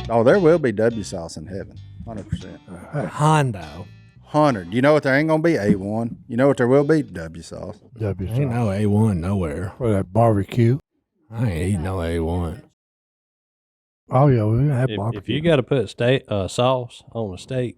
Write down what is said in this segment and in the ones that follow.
Oh, there will be W sauce in heaven, 100%. Hondo. 100. You know what? There ain't gonna be A1. You know what there will be? W sauce. W Ain't no A1 nowhere. For that barbecue. I ain't eating no A1. Oh yeah, we have barbecue. If you got to put sauce on a steak,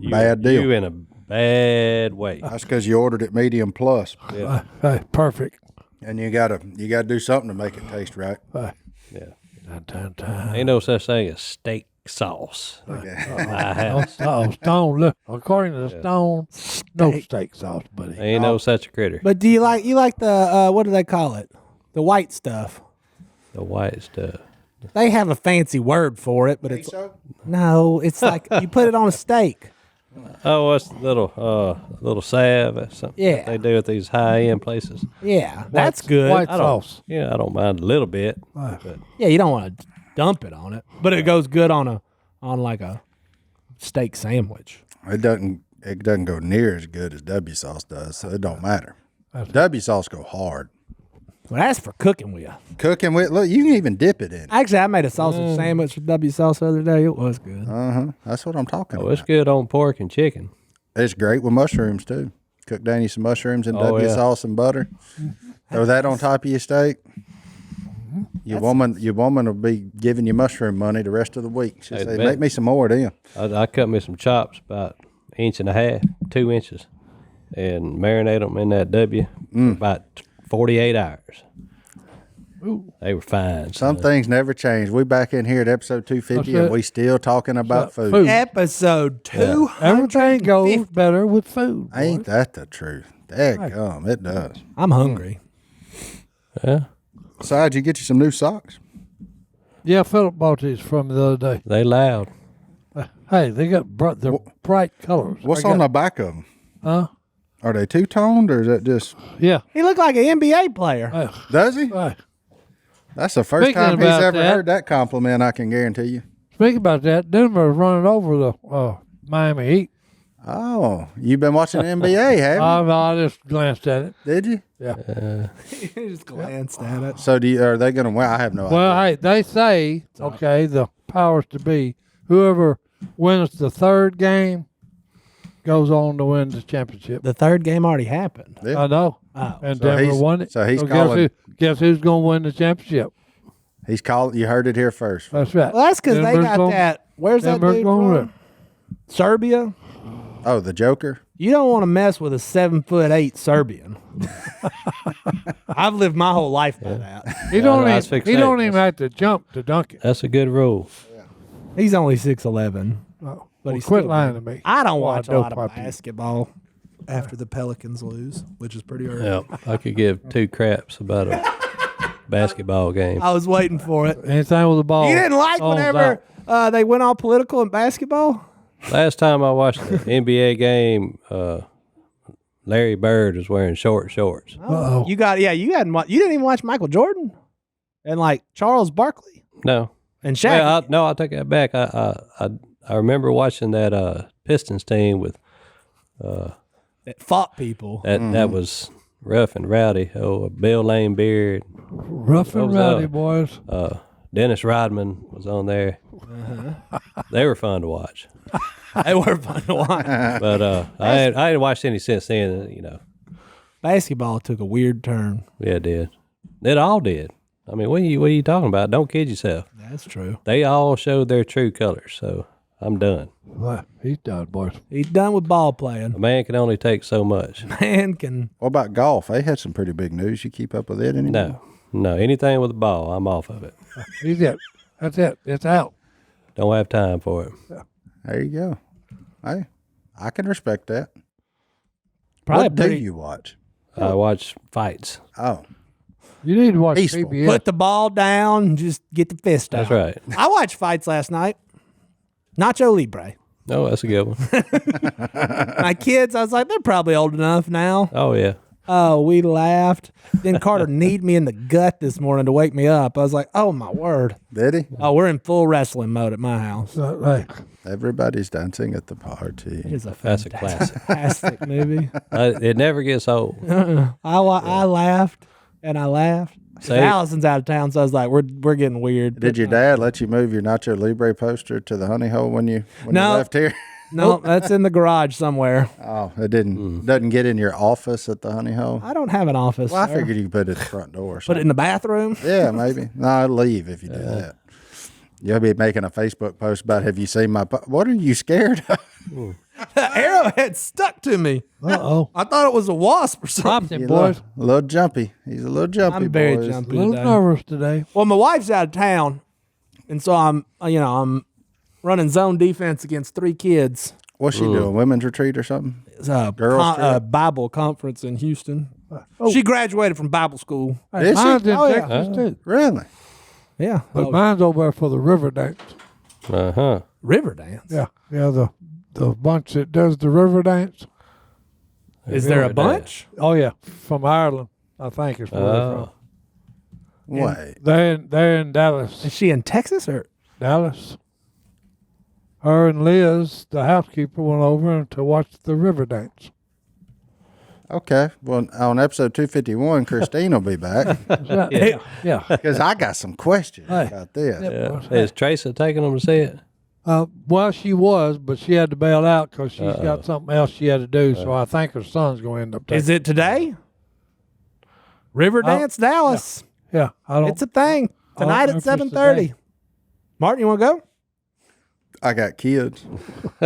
Bad deal. You in a bad way. That's because you ordered it medium plus, Yeah. Hey, perfect. and you gotta do something to make it taste right. Yeah. Dun. Ain't no such thing as steak sauce. My house. Stone. Look, according to the Stone, no steak sauce, buddy. Ain't no such a critter. But do you like the what do they call it? The white stuff. The white stuff. They have a fancy word for it, but it's no, it's like you put it on a steak. Oh, what's the little salve? That's something Yeah. they do at these high end places. Yeah, that's good. White I don't. sauce. Yeah, I don't mind a little bit. But Yeah, you don't want to dump it on it, but it goes good on like a steak sandwich. It doesn't go near as good as W sauce does, so it don't matter. W sauce go hard. Well, that's for cooking with. Cooking with, look, you can even dip it in. Actually, I made a sausage sandwich with W sauce the other day. It was good. That's what I'm talking oh, about. it's good on pork and chicken. It's great with mushrooms too. Cook down you some mushrooms and W yeah. sauce and butter. Throw that on top of your steak. Your woman will be giving you mushroom money the rest of the week. She'll say, bet. make me some more of them. I cut me some chops about 1.5 inches, 2 inches, and marinate them in that W for about 48 hours. Ooh. They were fine. Some things never change. We back in here at episode 250 That's and it. we still talking about food. Food. Episode 2. Everything goes better with food. boy. Ain't that the truth? Daggum, it does. I'm hungry. Yeah, Besides, you get you some new socks. Yeah, Phillip bought these from the other day. they loud. Hey, they got they're bright colors. What's I on got- the back of them? Huh? Are they two-toned or is that just, Yeah. He looked like an NBA player. does he? Hey, That's the first Speaking time he's about ever that- heard that compliment, I can guarantee you. speaking about that, Denver's running over the Miami Heat. Oh, you've been watching the NBA, have you? No, I just glanced at it. Did you? He just glanced at it. So are they going to win? I have no Well, idea. hey, they say, okay, the powers to be, whoever wins the third game goes on to win the championship. The third game already happened. Yeah. I know. Oh. And So Denver he's- won it. so he's guess, calling- guess who's going to win the championship? He's called. You heard it here first. That's right. Well, that's because they Denver's got gonna- that. Where's that Denver's dude gonna from? win. Serbia. Oh, the Joker? You don't want to mess with a 7'8" Serbian. I've lived my whole life by that. He don't, I was even, fixing he to say, don't even have to jump to dunk it. That's a good rule. He's only 6'11". Oh, But well, he's quit still lying good. to me. I don't Well, watch a don't lot of pop you. basketball after the Pelicans lose, which is pretty early. Yeah, I could give 2 craps about a basketball game. I was waiting for it. Anything with the ball. You didn't like on whenever they went all political in basketball? Last time I watched the NBA game, Larry Bird was wearing shorts. Uh-oh. You didn't even watch Michael Jordan and like Charles Barkley No, and Shaq. well, I take that back. I remember watching that Pistons team with that fought people. that was rough and rowdy. Oh, Bill Lane Beard, Rough and What was rowdy, that? boys. Dennis Rodman was on there. They were fun to watch, They were fun to watch. but I ain't watched any since then. You know, Basketball took a weird turn. yeah, it did. It all did. I mean, what are you talking about? Don't kid yourself. That's true. They all showed their true colors. So I'm done. Well, he's done, boys. He's done with ball A playing. man can only take so much. Man can. What about golf? They had some pretty big news. You keep up with it anymore? No, anything with a ball, I'm off of it. He's it. That's it. It's out. Don't have time for it. There you go. Hey, I can respect that. Probably What do pretty. you watch? I watch fights. Oh, You need to watch Peaceful. PBS. Put the ball down and just get the fist out. That's right. I watched fights last night. Nacho Libre. Oh, that's a good one. My kids, I was like, they're probably old enough now. Oh, yeah. Oh, we laughed. Then Carter kneed me in the gut this morning to wake me up. I was like, oh, my word. did he? Oh, we're in full wrestling mode at my house. Right. Everybody's dancing at the It party. is a That's a classic. fantastic movie. It never gets old. I laughed and I laughed Say, Allison's out of town, so I was like, we're getting weird. Did your dad let you move your Nacho Libre poster to the honey hole when you No. left here? No, that's in the garage somewhere. Oh, it doesn't get in your office at the honey hole. I don't have an office. Well, I sir. figured you could put it at the front door. Or Put it something. in the bathroom. Yeah, maybe. No, I'd leave if you do that. You'll be making a Facebook post about, have you seen my? What are you scared of? The arrowhead stuck to me. Uh-oh. I thought it was a wasp or something. Popped him, You boys. A little jumpy. He's a little jumpy. I'm very boys. A jumpy little today. nervous today. Well, my wife's out of town, and so I'm running zone defense against 3 kids. What's she doing? Women's retreat or something? It's a Girls trip? Bible conference in Houston. She graduated from Bible school. Hey, Is she? mine's in Oh, yeah. Texas, too. Really? Yeah. But mine's over there for the river dance. uh-huh. River dance. Yeah. Yeah, the bunch that does the river dance. Is there a bunch? Oh, yeah. From Ireland, I think is where they're from. Wait. They're in Dallas. Is she in Texas or? Dallas. Her and Liz, the housekeeper, went over to watch the river dance. Okay. Well, on episode 251, Christine will be back Yeah. Yeah. because I got some questions Hey. about this. Yeah. Is Tracy taking them to see it? Well, she was, but she had to bail out because she's got something else she had to do. So I think her son's going to end up taking Is it today? River dance, Dallas. Yeah. I don't. It's a thing tonight know at if it's 7:30. Martin, you want to go? I got kids,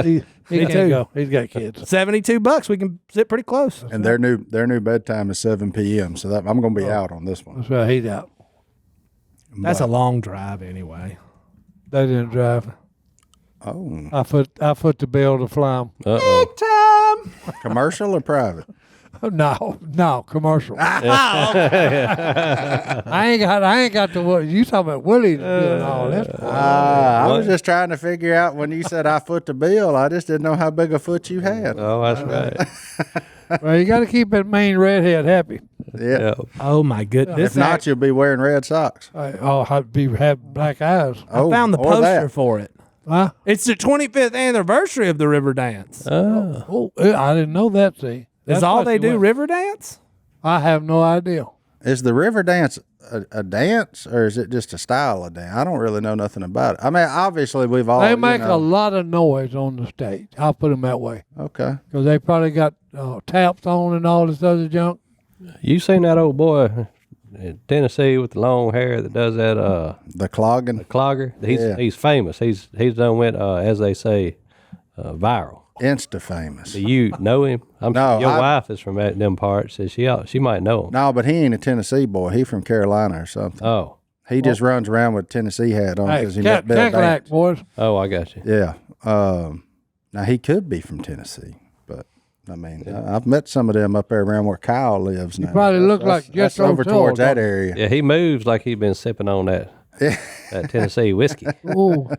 he Me can't too. go. He's got kids. $72. We can sit pretty close. and their new bedtime is 7 p.m. So that I'm going to be out on this one. That's right. He's out. That's a long drive anyway. They didn't drive. Oh, I foot the bill to fly 'em. Uh-oh. Time. commercial or private? No, commercial. I ain't got the what you talking about Willie doing all that. I was just trying to figure out when you said I foot the bill. I just didn't know how big a foot you had. Oh, that's right. Well, you got to keep that main redhead happy. Yeah. Yeah. Oh my goodness! If not, you'll be wearing red socks. I'd have black eyes. I found the or poster that. for it. Huh? It's the 25th anniversary of the River Dance. Oh, I didn't know that. See, Is all they do River Dance? I have no idea. Is the river dance a dance, or is it just a style of dance? I don't really know nothing about it. I mean, obviously we've all. They make a lot of noise on the stage. I'll put them that way Okay. because they probably got taps on and all this other junk. You seen that old boy in Tennessee with the long hair that does that The clogging, clogger? Yeah. He's famous. He's done went as they say viral. Insta famous. Do you know him? I'm No, sure your I- wife is from them parts, so she might know him. No, but he ain't a Tennessee boy. He from Carolina or something. Oh, He just runs around with Tennessee hat on Hey, because he met Bill Dance. Cackalack, boys. oh, I got you. Yeah. Now he could be from Tennessee, but I mean, I've met some of them up there around where Kyle lives now. probably look like that's Jethro over Tull, towards that don't he? area. Yeah, he moves like he's been sipping on that Tennessee whiskey. Ooh,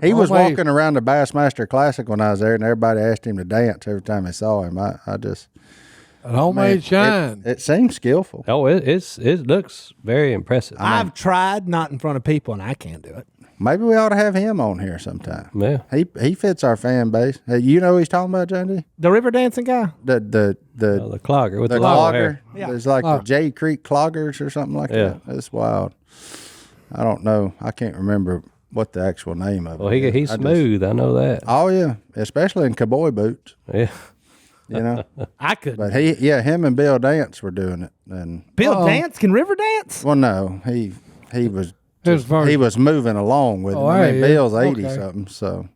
He was homemade- walking around the Bassmaster Classic when I was there, and everybody asked him to dance every time they saw him. I just a homemade man, shine. It seems skillful. Oh, it looks very impressive. I've tried not in front of people, and I can't do it. Maybe we ought to have him on here sometime. Yeah. He fits our fan base. Hey, you know who he's talking about, John D? The river dancing guy? The The clogger with the the long clogger. hair. Yeah. There's like the Jay Creek cloggers or something like Yeah. that. It's wild. I don't know. I can't remember what the actual name of Well, it is. he's I just- smooth. I know that. Oh yeah, especially in cowboy boots. Yeah. You know. I couldn't. But him and Bill Dance were doing it, and Bill dance? Can river dance? well, no, he was His version. he was moving along with Oh, him. I mean, hey, Bill's okay. 80 something. So,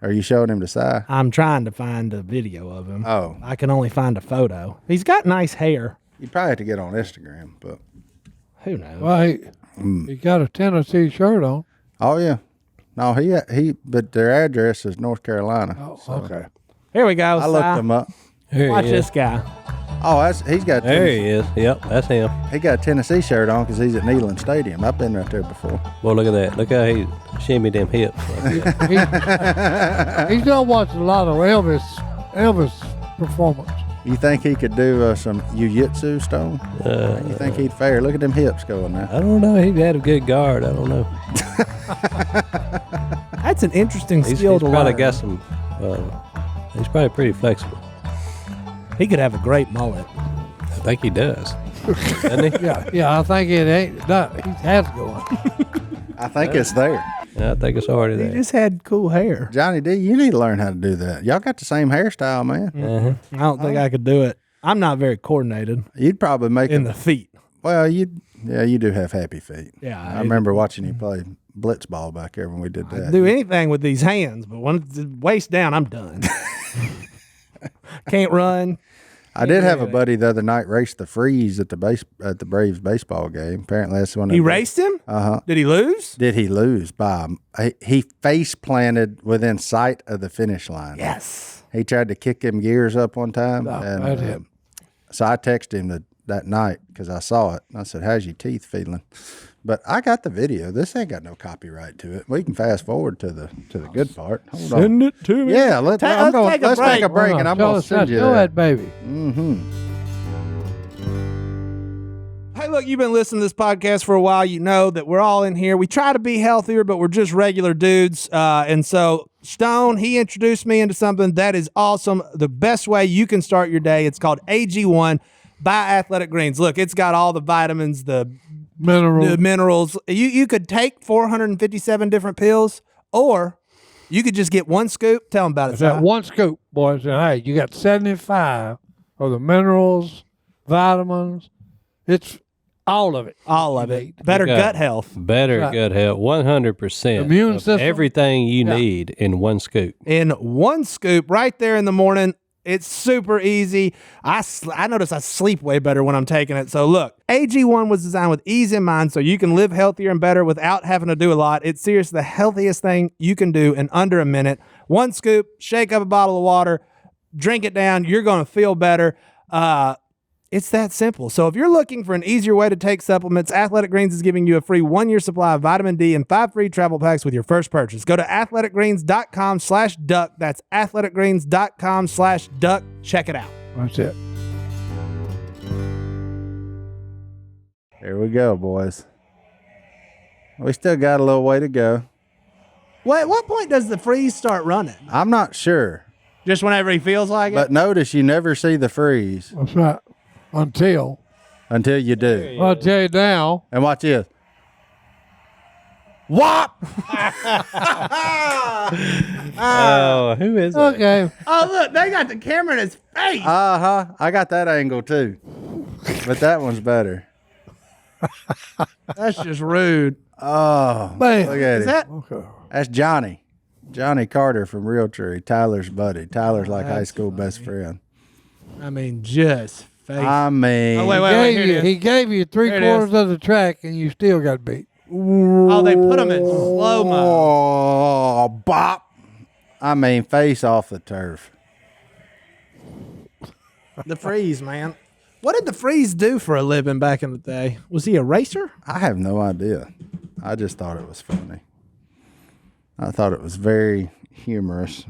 are you showing him to Si? I'm trying to find a video of him. Oh, I can only find a photo. He's got nice hair. you probably have to get on Instagram, but Who knows? Well, he got a Tennessee shirt on. oh yeah, no, he but their address is North Carolina. Oh, okay. Here we go. I looked Si. him up. Here Watch he is. this guy. Oh, he's got There he is. Yep, that's him. he got a Tennessee shirt on because he's at Neyland Stadium. I've been right there before. Well, look at that. Look how he shimmied them hips. Like that. He's gonna watch a lot of Elvis performance. You think he could do some jiu-jitsu, Stone? You think he'd fare? Look at them hips going now. I don't know. He had a good guard. I don't know. That's an interesting He's skill to probably learn. got some. He's probably pretty flexible. He could have a great mullet. I think he does. Doesn't he? Yeah, I think it ain't. No, he has going. I think it's there. Yeah, I think it's already He there. just had cool hair. Johnny D, you need to learn how to do that. Y'all got the same hairstyle, man. I don't think I could do it. I'm not very coordinated You'd probably make in him. the feet. Well, you do have happy feet. Yeah, I remember watching you play blitzball back there when we did that. do anything with these hands, but when it's waist down, I'm done. Can't run. I did have a buddy the other night race the freeze at the Braves baseball game. Apparently, that's when He raced him? Uh-huh. Did he lose? Did he lose by? He face planted within sight of the finish line. Yes. He tried to kick them gears up one time, that's and it. so I texted him that night because I saw it. I said, "How's your teeth feeling?" But I got the video. This ain't got no copyright to it. We can fast forward to the good part. Hold on. Send it to me. Yeah, let's take a break, and I'm Show gonna us send that. you Show that. that baby. Hey, look, you've been listening to this podcast for a while. You know that we're all in here. We try to be healthier, but we're just regular dudes. And so Stone, he introduced me into something that is awesome. The best way you can start your day. It's called AG1 by Athletic Greens. Look, it's got all the vitamins, the minerals. You could take 457 different pills, or you could just get one scoop. Tell them about it. That Si. one scoop, boys. And hey, you got 75 of the minerals, vitamins. It's all of it. All of it. Better got gut health Better Right. gut health, 100%. Immune of system. everything you need in one scoop. in one scoop right there in the morning. It's super easy. I notice I sleep way better when I'm taking it. So look, AG1 was designed with ease in mind so you can live healthier and better without having to do a lot. It's seriously the healthiest thing you can do in under a minute. One scoop, shake up a bottle of water, drink it down. You're going to feel better. It's that simple. So if you're looking for an easier way to take supplements, Athletic Greens is giving you a free 1-year supply of vitamin D and 5 free travel packs with your first purchase. Go to athleticgreens.com/duck. That's athleticgreens.com/duck. Check it out. That's it. Here we go, boys. We still got a little way to go. At what point does the freeze start running? I'm not sure, Just whenever he feels like but it? notice you never see the freeze That's right. Until until you do. I'll tell you now. And watch this. Whop! Oh, who is that? Okay. Oh, look, they got the camera in his face. I got that angle too, but that one's better. That's just rude. Oh, Bam. look at Is it. that? That's Johnny Carter from Realtree. Tyler's buddy. Tyler's like high school best friend. I mean, just face. I mean, Oh, wait, here it is. He gave you There it 3/4 is. of the track, and you still got beat. Oh, they put him in slow mo. oh, bop! I mean, face off the turf. The freeze, man. What did the freeze do for a living back in the day? Was he a racer? I have no idea. I just thought it was funny. I thought it was very humorous.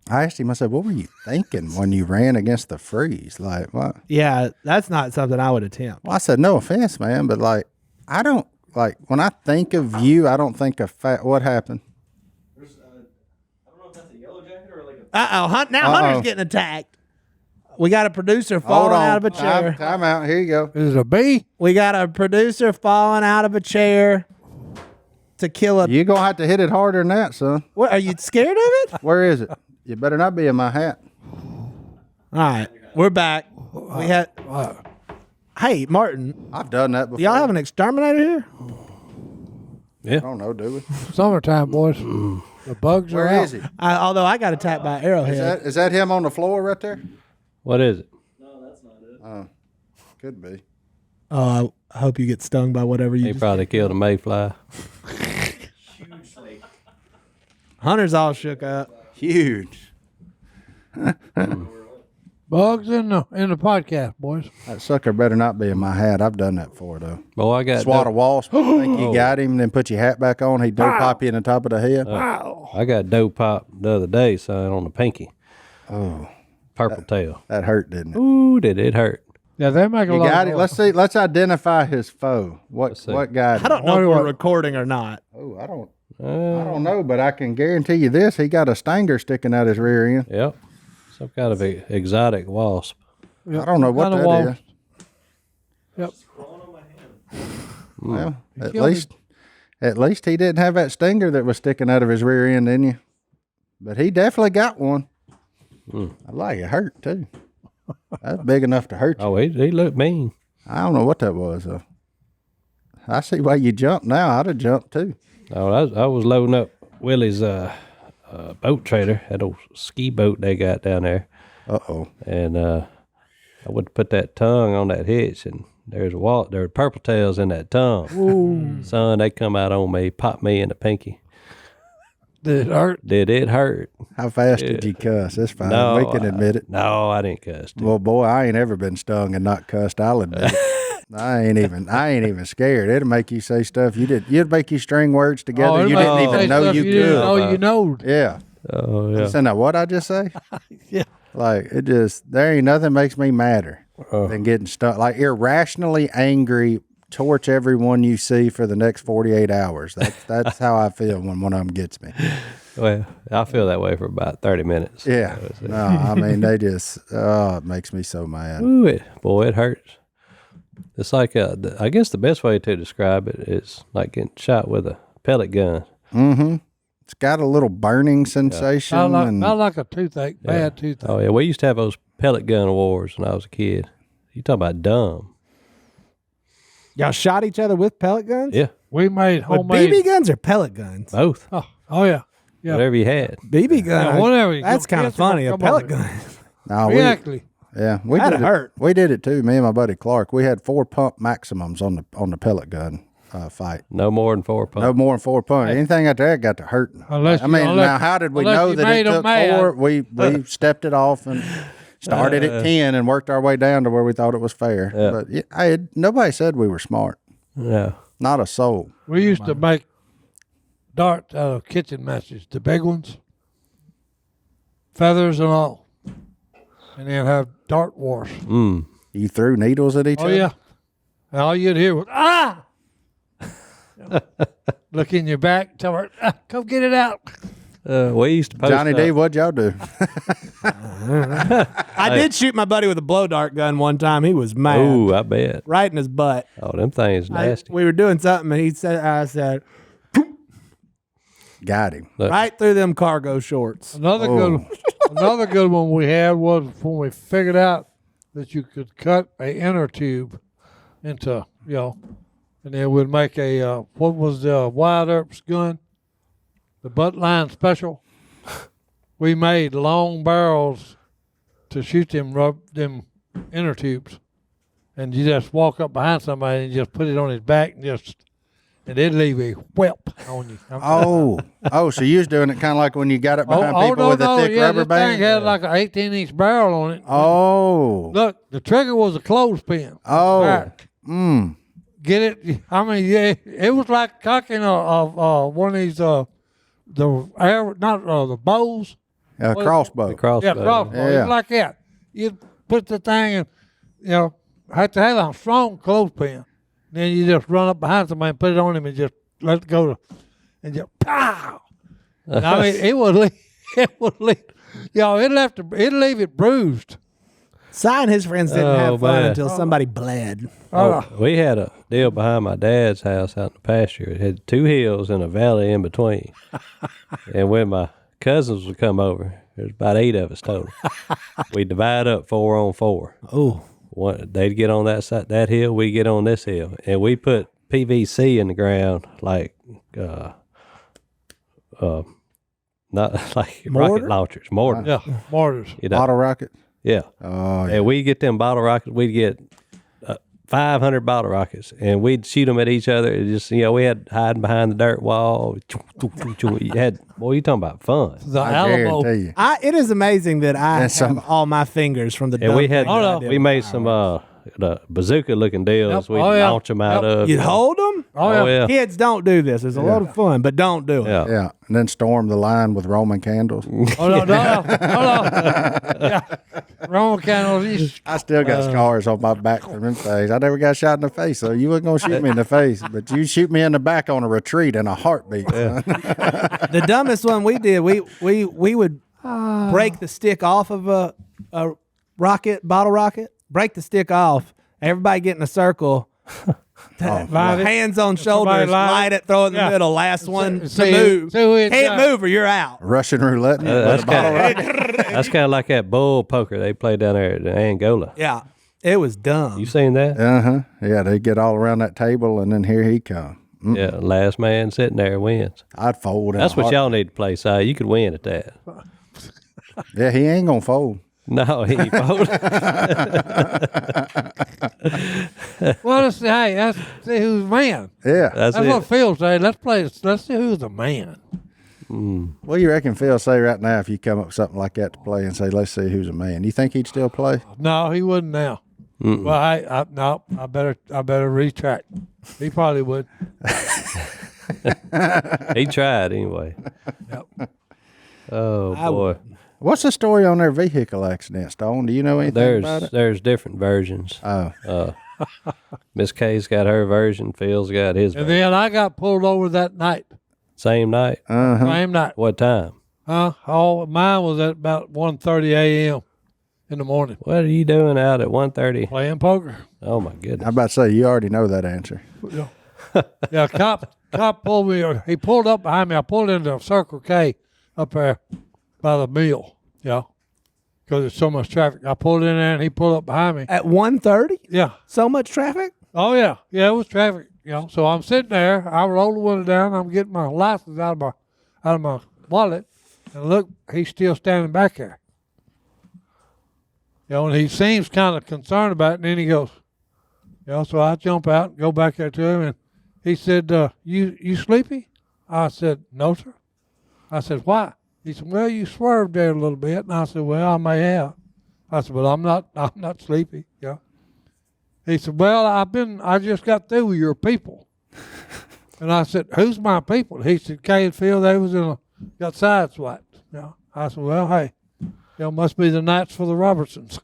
I asked him, I said, what were you thinking when you ran against the freeze? Like, what? Yeah, that's not something I would attempt. Well, I said, no offense, man, but like, I don't, like, when I think of you, I don't think of what happened? Now Hunter's getting attacked. We got a producer falling out of a chair. Time out. Here you go. Is it a bee? We got a producer falling out of a chair to kill a. You're going to have to hit it harder than that, son. What, are you scared of it? Where is it? You better not be in my hat. All right, we're back. We had. Hey, Martin, I've done that before. do y'all have an exterminator here? I don't know, do we? Summertime, boys. The bugs are Where out. is he? Although I got attacked by an arrowhead. Is that him on the floor right there? What is it? Could be. Oh, I hope you get stung by whatever you. He probably killed a mayfly. Hunter's all shook up. Huge. Bugs in the podcast, boys. That sucker better not be in my hat. I've done that before, though. Boy, I got Swat a wasp. Think you got him, then put your hat back on. He dope pop you in the top of the head. I got dope pop the other day, son, on the pinky. Oh, Purple tail. that hurt, didn't it? Ooh, did it hurt? Yeah, they make a You lot got of it. Let's see. Let's identify his foe. What see. got him? I don't know if we're recording or not. Oh, I don't know, but I can guarantee you this: he got a stinger sticking out his rear end. Yep. Some kind of exotic wasp. I don't know what Kinda that wasp. is. Yep. Well, at killed least he didn't have that stinger that was sticking out of his rear end, didn't you? But he definitely got one. I like it. Hurt too. That's big enough to hurt you. Oh, he looked mean. I don't know what that was though. I see why you jumped now. I'd have jumped too. Oh, I was loading up Willie's boat trailer, that old ski boat they got down there. Uh-oh. And I went to put that tongue on that hitch, and there were purple tails in that tongue. Ooh. Son, they come out on me, popped me in the pinky. Did it hurt? Did it hurt? How fast did you cuss? That's fine. No, We can admit it. No, I didn't cuss. Dude. Well, boy, I ain't ever been stung and not cussed. I'll admit it. I ain't even scared. It'll make you say stuff you'd make you string words together it'll you make didn't you even say know stuff you didn't could. know you know. Yeah. Oh, yeah. So now what I just say? Yeah. Like there ain't nothing makes me madder than getting stung. Like irrationally angry, torch everyone you see for the next 48 hours. That's how I feel when one of them gets me. Well, I feel that way for about 30 minutes. Yeah. No, I mean, they just, it makes me so mad. Ooh, it hurts. It's like, I guess the best way to describe it is like getting shot with a pellet gun. Mm-hmm. It's got a little burning sensation. Not like a toothache, bad toothache. Oh, yeah. We used to have those pellet gun wars when I was a kid. You talking about dumb. Y'all shot each other with pellet guns? Yeah, We made With homemade. BB guns or pellet guns? both. Oh yeah. Yeah. Whatever you had. BB gun. Yeah, whatever. That's kind of Yes, come funny. A on, pellet man. gun. No, Exactly. we That'd did it. hurt. We did it too. Me and my buddy Clark. We had 4 pump maximums on the pellet gun fight. No more than 4 pumps. No more than 4 pump. Anything out there got to hurt. Unless I mean, you- unless- now how did we unless know you that it made 'em took mad. 4? We stepped it off and started at 10 and worked our way down to where we thought it was fair. Yeah. But nobody said we were smart. Yeah. Not a soul. We used to make darts out of kitchen matches, the big ones, feathers and all, and then have dart wars. You threw needles at each Oh other? yeah, and all you'd hear was ah. Look in your back, tell her, come get it out. We used to post Johnny D, what'd y'all do? I did shoot my buddy with a blow dart gun one time. He was mad. Ooh, I bet. Right in his butt. Oh, them things nasty. We were doing something, and I said, Got him. right through them cargo shorts. Another good one we had was when we figured out that you could cut a inner tube into, and then we'd make a what was the Wild Earps gun, the butt line special. We made long barrels to shoot them inner tubes, and you just walk up behind somebody and just put it on his back and it'd leave a whelp on you. So you was doing it kind of like when you got it behind people with a thick rubber this band? thing had like an 18-inch barrel on it. Oh. Look, the trigger was a clothespin. Oh. Right. Get it? I mean, yeah, it was like cocking one of these the bows. Crossbow. The crossbow. Yeah, crossbow. Yeah. It's like that. You put the thing and have to have a strong clothespin. Then you just run up behind somebody and put it on him and just let it go and just pow. And I mean, it would leave, it'd leave it bruised. Si and his friends didn't have fun man. until somebody bled. We had a deal behind my dad's house out in the pasture. It had 2 hills and a valley in between. And when my cousins would come over, there's about 8 of us total. We divide up 4 on 4. Oh. They'd get on that side, that hill, we get on this hill, and we put PVC in the ground like not like rocket launchers, mortars. Yeah, mortars. Bottle rocket. Yeah. Oh, And we'd get them bottle rockets. We'd get 500 bottle rockets, and we'd shoot them at each other. It just, we had hiding behind the dirt wall. You had, boy, you talking about fun. The I Alamo. guarantee you. It is amazing that I That's have some- all my fingers from the And we dump had, things I did we with made fireworks. some the bazooka looking deals. Yep. We'd Oh, yeah. launch them out Yep. of. You'd hold them? Oh, yeah. Kids, don't do this. It's a lot of fun, but don't do it. Yeah. Yeah. And then storm the line with Roman candles. Oh, no. Yeah. Roman candles. I still got scars on my back from them things. I never got shot in the face, so you wasn't going to shoot me in the face. But you shoot me in the back on a retreat in a heartbeat. son. The dumbest one we did, we would break the stick off of a bottle rocket, break the stick off, Everybody get in a circle. Light it. Hands on Somebody shoulders, light it, throw it in the Yeah. middle. Last one to see- move. see who it Can't got. move or you're out. Russian roulette. That's kind of like that bull poker they play down there in Angola. Yeah, it was dumb. You seen that? Yeah, they get all around that table, and then here he come. Yeah, last man sitting there wins. I'd fold. That's what y'all need to play, Si. You could win at that. Yeah, he ain't gonna fold. No, he ain't folding. Well, let's see. Hey, let's see who's the man. Yeah. That's That's what it. Phil say. Let's play. Let's see who's the man. What do you reckon Phil say right now if you come up with something like that to play and say, "Let's see who's a man"? You think he'd still play? No, he wouldn't now. Well, I better retract. He probably would. He tried anyway. Yep. Oh, boy. What's the story on their vehicle accident, Stone? Do you know anything about it? There's different versions. Oh, Miss Kay's got her version. Phil's got his And version. then I got pulled over that night. Same night. Same night. What time? Mine was at about 1:30 a.m. in the morning What are you doing out at 1:30? playing poker. Oh, my goodness. I'm about to say you already know that answer. Yeah, cop pulled me. He pulled up behind me. I pulled into Circle K up there by the mill. Yeah, because there's so much traffic. I pulled in there and he pulled up behind me. At 1:30? Yeah. So much traffic? Oh yeah, it was traffic. You know, so I'm sitting there. I roll the window down. I'm getting my license out of my wallet, and look, he's still standing back there. You know, and he seems kind of concerned about it. And then he goes, you know, so I jump out and go back there to him, and he said, "You sleepy?" I said, "No, sir." I said, "Why?" He said, "Well, you swerved there a little bit." And I said, "Well, I may have." I said, "But I'm not sleepy." Yeah. He said, "Well, I just got through with your people." And I said, "Who's my people?" He said, "Kay and Phil, they was got sideswiped." Yeah. I said, "Well, hey, must be the nights for the Robertsons."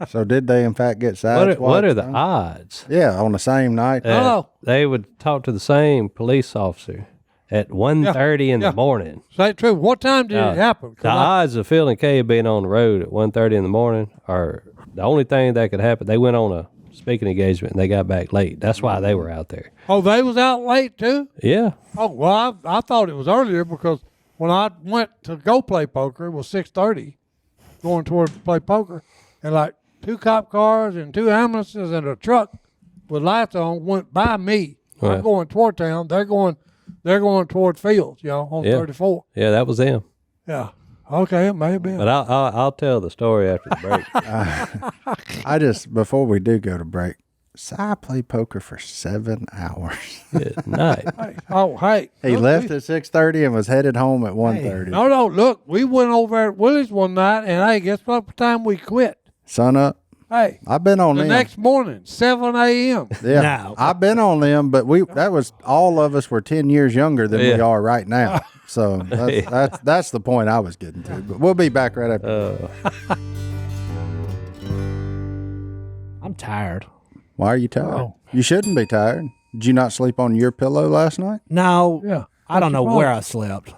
So did they in fact get sideswiped? What are the odds? Yeah, on the same night. that Hello. They would talk to the same police officer at 1:30 in Yeah. the morning. Say true. What time did it happen? 'Cause The odds of Phil and Kay being on the road at 1:30 in the morning are the only thing that could happen. They went on a speaking engagement and they got back late. That's why they were out there. they was out late too? Yeah. Oh, well, I thought it was earlier because when I went to go play poker, it was 6:30, going toward play poker, and like 2 cop cars and 2 ambulances and a truck with lights on went by me. Right. I'm going toward town. They're going toward Fields, on Yeah. 34. Yeah, that was them. Yeah. Okay, it may have been. But I'll tell the story after the break. I just before we do go to break, Si played poker for 7 hours. Good night. Hey. He look, left at 6:30 and was headed home at 1:30. No, look, we went over at Willie's one night, and hey, guess what time we quit? Sun up. Hey, I've been on the them. next morning, 7 a.m. Yeah, No. I've been on them, but that was all of us were 10 years younger than we Yeah. are right now. So that's the point I was getting to. But we'll be back right after. I'm tired. Why are you tired? Oh. You shouldn't be tired. Did you not sleep on your pillow last night? No, Yeah. I don't know What's where wrong? I slept.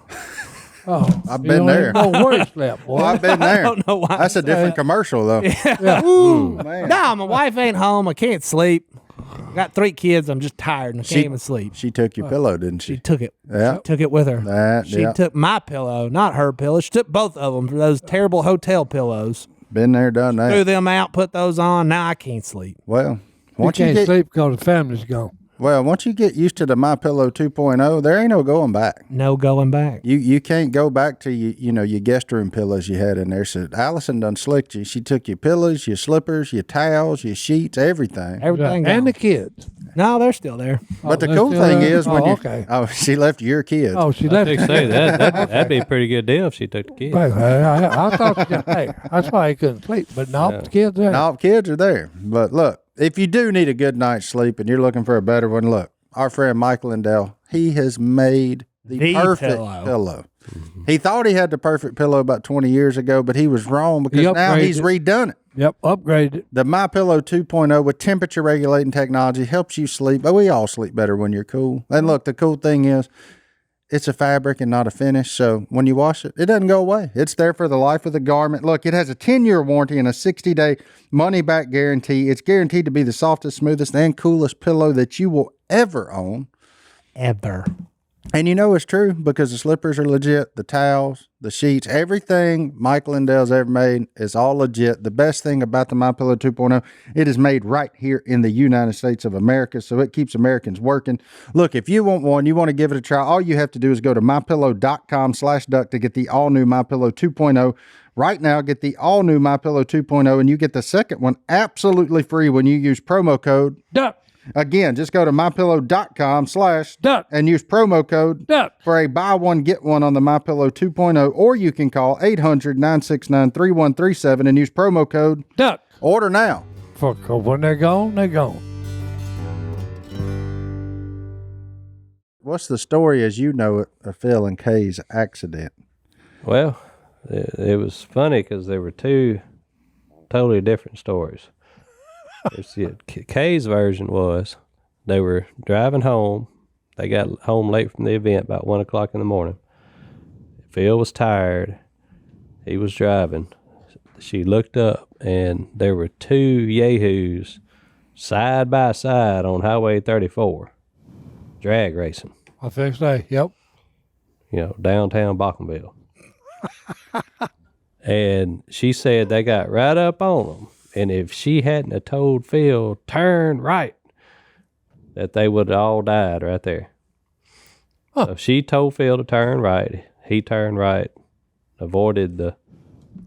Oh, I've you been don't there. even know where you slept, boy. Well, I've been there. I don't know why. That's a different commercial, though. Man. No, my wife ain't home. I can't sleep. I got 3 kids. I'm just tired and I can't even sleep. She took your pillow, didn't She she? took it. Yeah. She took it with her. She took my pillow, not her pillow. She took both of them for those terrible hotel pillows. Been there, done that. Threw them out, put those on. Now I can't sleep. Well, You once you can't get sleep because the family's gone. once you get used to the My Pillow 2.0, there ain't no going back. No going back. You can't go back to your guest room pillows you had in there. So Allison done slicked you. She took your pillows, your slippers, your towels, your sheets, everything. Everything And gone. the kids. No, they're still there. But the they're cool still thing there? is when Oh, you okay. she left your kids. Oh, she I left. think say that'd be a pretty good deal if she took the kids. Hey, I thought, hey, that's why he couldn't sleep. But no, the kids there. No, kids are there. But look, if you do need a good night's sleep and you're looking for a better one, look, our friend Michael Lindell, he has made the perfect pillow. He thought he had the perfect pillow about 20 years ago, but he was wrong because He now he's upgraded redone it. Yep, upgraded it. The My Pillow 2.0 with temperature regulating technology helps you sleep. But we all sleep better when you're cool. And look, the cool thing is it's a fabric and not a finish. So when you wash it, it doesn't go away. It's there for the life of the garment. Look, it has a 10-year warranty and a 60-day money-back guarantee. It's guaranteed to be the softest, smoothest, and coolest pillow that you will ever own. Ever. And you know it's true because the slippers are legit, the towels, the sheets, everything Mike Lindell's ever made is all legit. The best thing about the MyPillow 2.0, it is made right here in the United States of America, so it keeps Americans working. Look, if you want one, you want to give it a try, all you have to do is go to mypillow.com/duck to get the all-new MyPillow 2.0. Right now, get the all-new MyPillow 2.0, and you get the second one absolutely free when you use promo code Duck. Again, just go to mypillow.com/duck and use promo code Duck for a buy one, get one on the MyPillow 2.0, or you can call 800-969-3137 and use promo code Duck. Order now. For when they're gone, they're gone. What's the story as you know it of Phil and Kay's accident? Well, it was funny because there were two totally different stories. Kay's version was they were driving home. They got home late from the event, about 1 o'clock in the morning. Phil was tired. He was driving. She looked up, and there were two yahoos side by side on Highway 34, drag racing. I think so. Yep. Downtown Bockenville. And she said they got right up on them. And if she hadn't have told Phil, turn right, that they would have all died right there. Huh. So she told Phil to turn right. He turned right, avoided the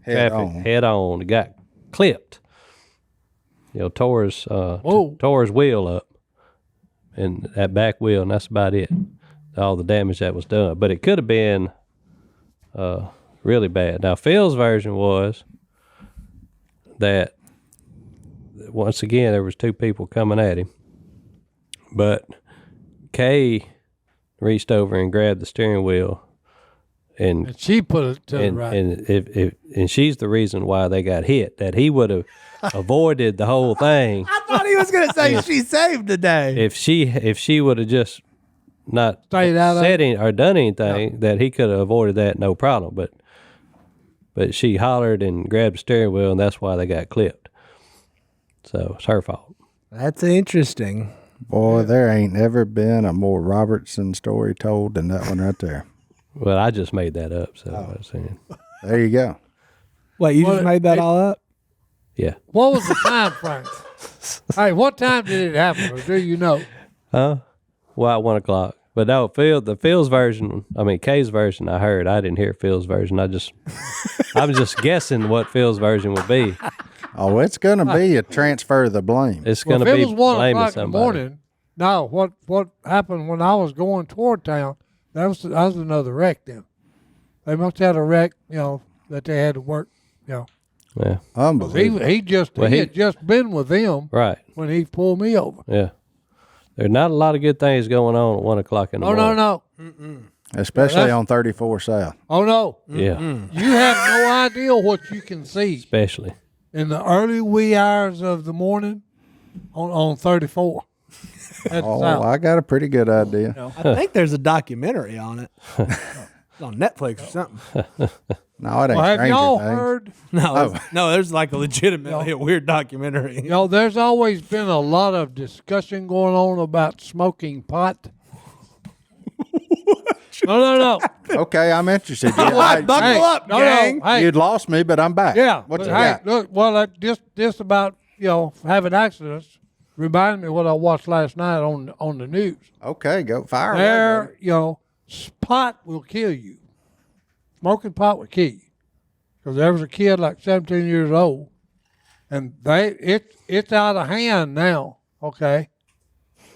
traffic head on. Got clipped. Tore his wheel up, and that back wheel, and that's about it. All the damage that was done. But it could have been really bad. Now, Phil's version was that once again, there was two people coming at him, but Kay reached over and grabbed the steering wheel, and she put it to the right. And she's the reason why they got hit. That he would have avoided the whole thing. I thought he was going to say she saved the day. If she would have just not Stayed out said or done anything, that he could have avoided that no problem. But she hollered and grabbed the steering wheel, and that's why they got clipped. So it's her fault. That's interesting. Boy, there ain't ever been a more Robertson story told than that one right there. Well, I just made that up, so I was saying. There you go. Wait, you just made that all up? Yeah. What was the time frame? Hey, what time did it happen, or do you know? Well, at 1 o'clock. But no, Phil's version, Kay's version I heard. I didn't hear Phil's version. I'm just guessing what Phil's version would be. Oh, it's going to be a transfer of the blame. It's going to be it was 1 blaming o'clock in the somebody. morning. No, what happened when I was going toward town? That was another wreck. Then they must have had a wreck, that they had to work. Yeah. Unbelievable. He had just been with them Right. when he pulled me over. Yeah. There's not a lot of good things going on at 1 o'clock in the morning. No. Especially on 34 South. Oh no. Yeah. You have no idea what you can see Especially. in the early wee hours of the morning on 34. Oh, I got a pretty good idea. I think there's a documentary on it. It's on Netflix or something. No, it ain't Well, have Stranger y'all Things. heard? No, there's like a legitimately a weird documentary. There's always been a lot of discussion going on about smoking pot. No. Okay, I'm interested. What? Buckle up, gang. Hey, You'd lost me, but I'm back. yeah. What but you hey, got? look, well, just about having accidents reminded me of what I watched last night on the news. Okay, go fire away. There, buddy. pot will kill you. Smoking pot will kill you. Because there was a kid like 17 years old, and it's out of hand now, okay?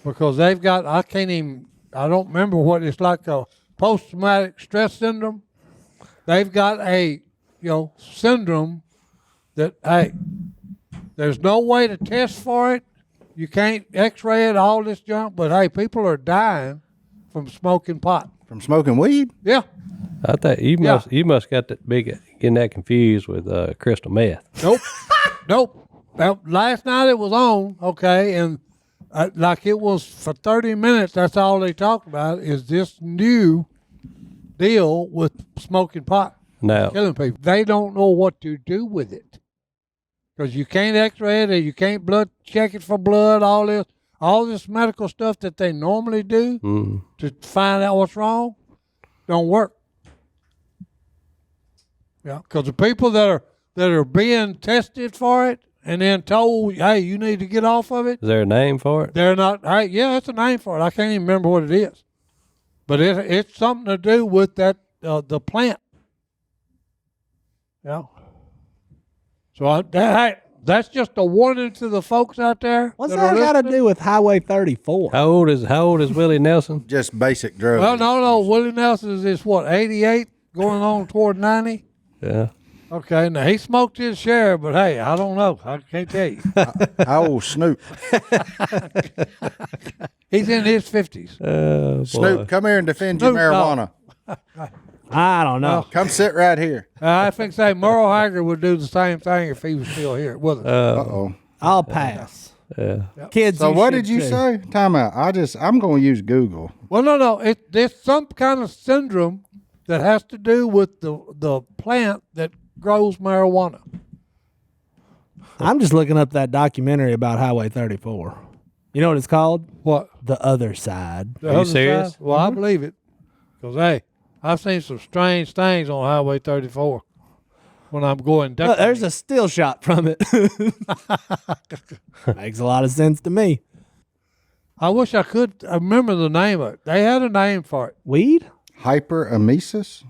Because they've got, I don't remember what it's like, a post-traumatic stress syndrome. They've got a, syndrome that, hey, there's no way to test for it. You can't x-ray it, all this junk, but hey, people are dying from smoking pot. From smoking weed? Yeah. I thought you must got that getting that confused with crystal meth. Nope. Now, last night it was on, okay, and like it was for 30 minutes, that's all they talked about is this new deal with smoking pot, No. killing people. They don't know what to do with it because you can't X-ray it, you can't blood check it for blood. All this medical stuff that they normally do to find out what's wrong don't work. Yeah, because the people that are being tested for it and then told, hey, you need to get off of it. Is there a name for it? They're not. Hey, yeah, that's a name for it. I can't even remember what it is, but it's something to do with that the plant. Yeah. So that's just a warning to the folks out there. What's that that are got to listening. do with Highway 34? How old is Willie Nelson? Just basic drugs. Well, no. Willie Nelson is what, 88, going on toward 90. Yeah. Okay, now he smoked his share, but hey, I don't know. I can't tell you. How old Snoop? He's in his 50s. Oh, boy. Snoop, come here and defend your Snoop marijuana. I don't know. Come sit right here. I think say Merle Haggard would do the same thing if he was still here with us. Uh-oh. I'll pass. Yeah. Kids. So what should did you too. say? Time out. I'm going to use Google. Well, no. There's some kind of syndrome that has to do with the plant that grows marijuana. I'm just looking up that documentary about Highway 34. You know what it's called? What? The Other Side. The Are you other serious? side? Well, I believe it. Because, hey, I've seen some strange things on Highway 34 when I'm going duck There's hunting. a still shot from it. Makes a lot of sense to me. I wish I could remember the name of it. They had a name for it. Weed? Hyperemesis?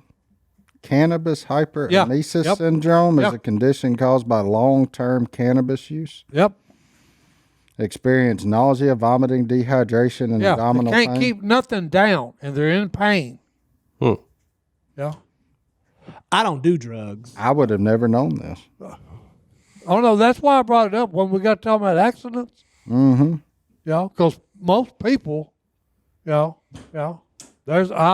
Cannabis hyperemesis Yep. syndrome is Yep. a condition caused by long-term cannabis use. Yep. Experience nausea, vomiting, dehydration, and Yeah. abdominal They can't pain. keep nothing down, and they're in pain. Hmm. Yeah. I don't do drugs. I would have never known this. Oh, no, that's why I brought it up when we got talking about accidents. Mm-hmm. Yeah, because most people, I'll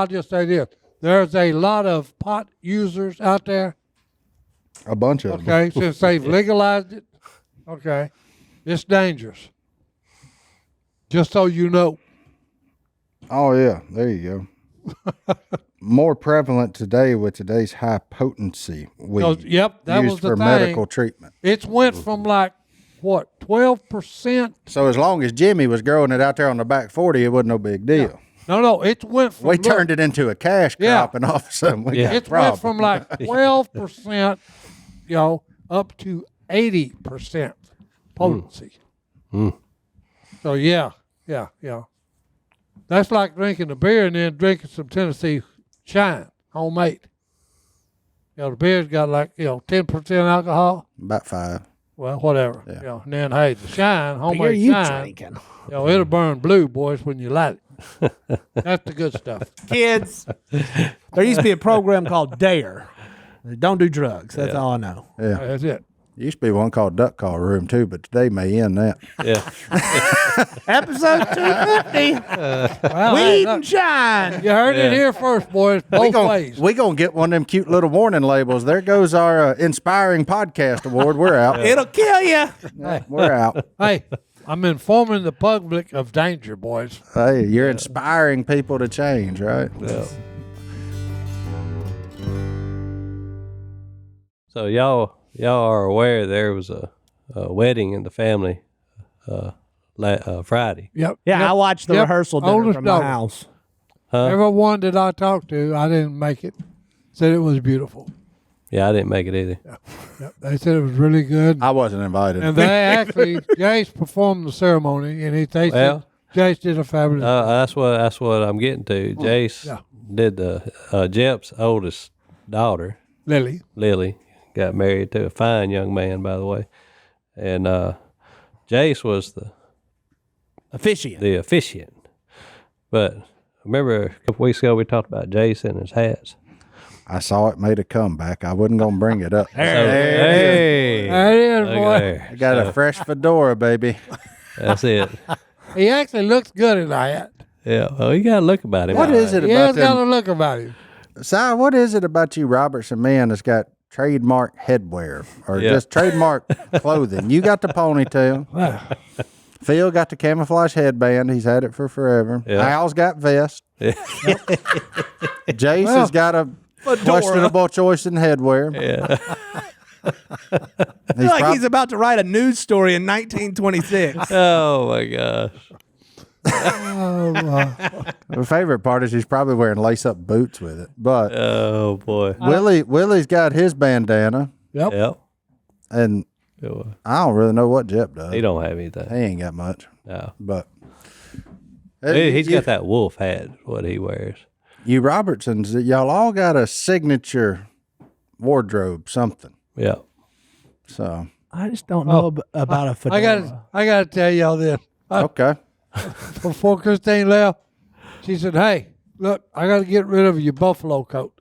just say this. There's a lot of pot users out there, A bunch of them. okay, since they've legalized it. Okay. It's dangerous. Just so you know. Oh, yeah. There you go. More prevalent today with today's high potency weed Yep, that used was the for thing. medical treatment. It's went from like, what, 12%? So as long as Jimmy was growing it out there on the back 40, it wasn't no big deal. No, it went from. We turned it into a cash Yeah. crop, and all of a sudden we got a It problem. went from like 12%, up to 80% potency. So yeah. That's like drinking a beer and then drinking some Tennessee Shine, homemade. The beer's got like 10% alcohol. About 5. Well, whatever. Yeah. And then hey, the Shine, Beer homemade you Shine. drinking? It'll burn blue, boys, when you light it. That's the good stuff. Kids. There used to be a program called Dare. Don't do drugs. That's all I know. Yeah. That's it. Used to be one called Duck Call Room, too, but today may end that. Yeah. Episode 250. Well, Weed hey, and look, shine. you heard it here first, boys. Both ways. We gonna get one of them cute little warning labels. There goes our inspiring podcast award. We're out. It'll kill you. We're out. Hey, I'm informing the public of danger, boys. Hey, you're inspiring people to change, right? Yeah. So y'all are aware there was a wedding in the family Friday. Yep. Yeah, yep. I watched the Yep. rehearsal dinner Oldest from my daughter. house. Everyone that I talked to, I didn't make it, said it was beautiful. Yeah, I didn't make it either. Yep. They said it was really good. I wasn't invited. And they actually, Jace performed the ceremony, and they Well, said Jace did a fabulous job. That's what I'm getting to. Jace yeah. did the Jep's oldest daughter, Lily. Lily, got married to a fine young man, by the way, and Jace was the Officiant. officiant. But remember a couple weeks ago we talked about Jace and his hats. I saw it made a comeback. I wasn't gonna bring it up. Hey, There it is, look boy. at there. I got a fresh fedora, baby. That's it. He actually looks good in that hat. Yeah, well, you got to look about him. What is it He about has got them? a look about him. Si, what is it about you, Robertson man, that's got trademark headwear or Yeah. just trademark clothing? You got the ponytail. Phil got the camouflage headband. He's had it for forever. Yeah. Al's got vest. Yeah. Jace has got a questionable choice in headwear. Yeah. He's about to write a news story in 1926. Oh my gosh. My favorite part is he's probably wearing lace-up boots with it. But Oh boy. Willie's got his bandana, Yep. Yep. and Yeah. I don't really know what Jep does. He don't have anything. He ain't got much. No. But He's got that wolf hat. What he wears. You Robertsons, y'all all got a signature wardrobe, something. Yeah. So I just don't know about a fedora. I got to tell y'all this. okay, Before Christine left, she said, "Hey, look, I got to get rid of your buffalo coat."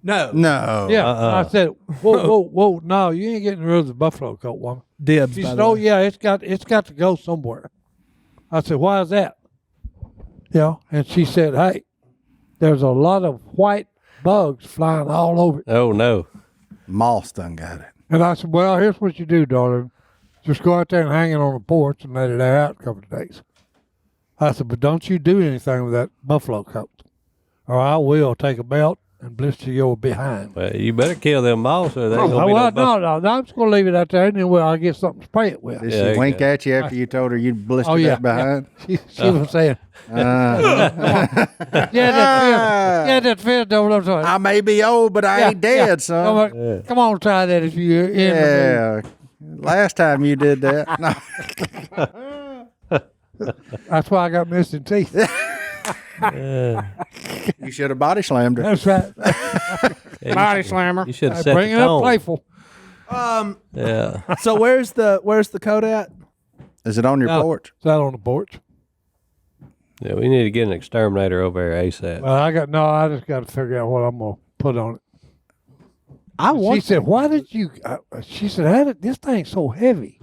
No. Yeah, I said, "Whoa, no, you ain't getting rid of the buffalo coat, woman." Dibs. She by said, the "Oh way. yeah, it's got to go somewhere." I said, "Why is that?" Yeah, and she said, "Hey, there's a lot of white bugs flying all over it." Oh no. Moss done got it. And I said, "Well, here's what you do, darling. Just go out there and hang it on the porch and let it air out a couple of days." I said, "But don't you do anything with that buffalo coat, or I will take a belt and blister your behind." Well, you better kill them mouse or they ain't Oh, gonna be well, no I'm just going to leave it out there, and then I'll get something to spray it with. Did Yeah, she wink okay. at you after you told her you'd blister Oh, yeah. that behind? She was saying, yeah, that fist over there. So, I may be old, but I ain't dead, son. Come on, try that if you're in the mood. Yeah. Last time you did that. No. That's why I got missing teeth. You should have body slammed her. That's right. Body slammer. You should have set Bring the it up tone. playful. Yeah. So where's the coat at? Is it on your porch? It's out on the porch. Yeah, we need to get an exterminator over there ASAP. Well, I just got to figure out what I'm going to put on it. She said, "Why did you?" She said, "How did this thing so heavy?"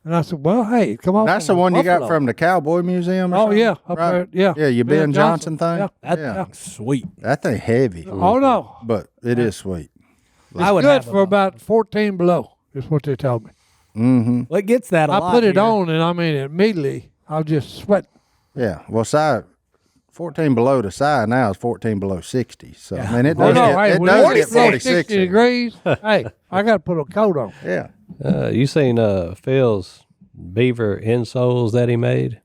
And I said, "Well, hey, come on." That's the one you got from the Cowboy Museum or Oh something? yeah, up there, yeah. Yeah, your Ben Johnson thing? Yeah. Yeah. Sweet. That thing heavy. Oh no, But it is sweet. I would good have for about 14 below. Is what they told me. Mm-hmm. Well, it gets that a I lot put it here. on, and I mean immediately I'll just sweat. Yeah. Well, 14 below the side now is 14 below 60. So, I mean, it Oh does, no, get, hey, it when does it's get 46. 60 degrees, hey, I got to put a coat on. Yeah. You seen Phil's beaver insoles that he made?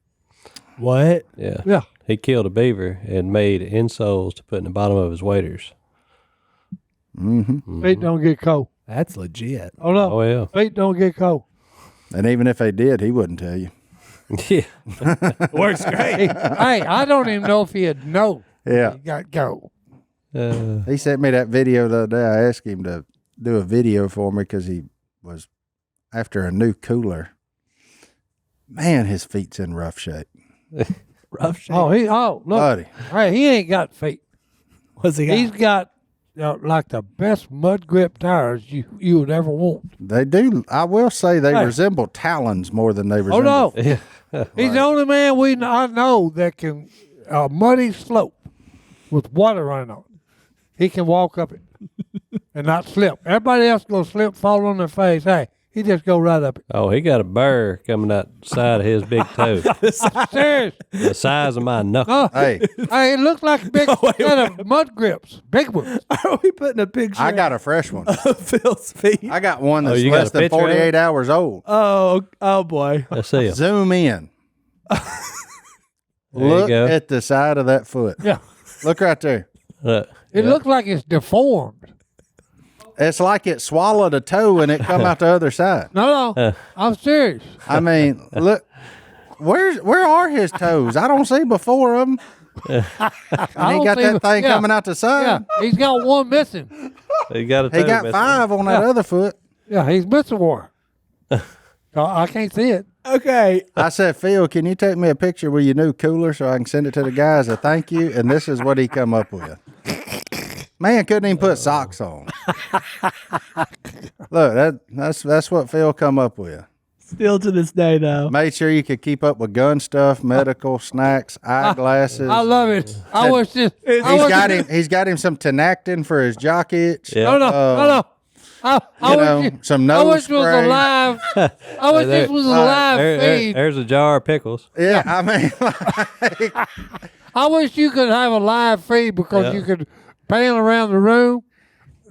What? Yeah. Yeah. He killed a beaver and made insoles to put in the bottom of his waders. Mm-hmm. Feet don't get cold. That's legit. Oh no, Oh yeah. feet don't get cold. And even if they did, he wouldn't tell you. Yeah. Works great. Hey, I don't even know if he'd know. Yeah. He got cold. He sent me that video the other day. I asked him to do a video for me because he was after a new cooler. Man, his feet's in rough shape. Rough shape. Look, Buddy. hey, he ain't got feet. What's he got? He's got like the best mud grip tires you would ever want. They do. I will say they Hey. resemble talons more than they Oh resemble. no, Yeah. he's the only man I know that can muddy slope with water running on it. He can walk up it and not slip. Everybody else go slip, fall on their face. Hey, he just go right up it. Oh, he got a burr coming out the side of his big toe, Serious. the size of my knuckle. Hey, Hey, it looks like a big set of mud grips, big ones. Are we putting a picture I got a fresh one. of Phil's feet? I got one that's you got less a than picture of 48 hours old. Oh boy. Let's see him. Zoom in. There you Look go. at the side of that foot. Yeah, Look right there. it looks like it's deformed. It's like it swallowed a toe and it come out the other side. No, I'm serious. I mean, look, where are his toes? I don't see before of them. And he don't got see that him. thing Yeah. coming out the Yeah, side. he's got one missing. He got a toe He got missing. 5 on that other foot. Yeah, he's missing one. I can't see it. Okay. I said, Phil, can you take me a picture with your new cooler so I can send it to the guys as a thank you? And this is what he come up with. Man couldn't even put socks on. Look, that's what Phil come up with. Still to this day, though. Made sure you could keep up with gun stuff, medical, snacks, eyeglasses. I love it. I wish this. He's got him some Tenactin for his jock itch. Yeah. No. some I nose wish it was spray. a live. I wish this was a live feed. There's a jar of pickles. Yeah, I mean, like, I wish you could have a live feed because Yeah. you could pan around the room.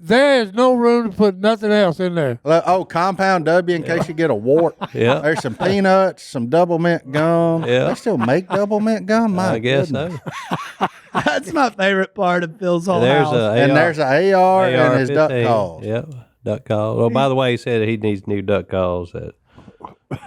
There is no room to put nothing else in there. compound W in case you get a wart. Yeah. There's some peanuts, some double mint gum. Yeah. They still make double mint gum? My I guess goodness. so. That's my favorite part of Phil's whole There's house. And there's an AR and his duck AR-15. calls. Yep, duck calls. Well, by the way, he said he needs new duck calls that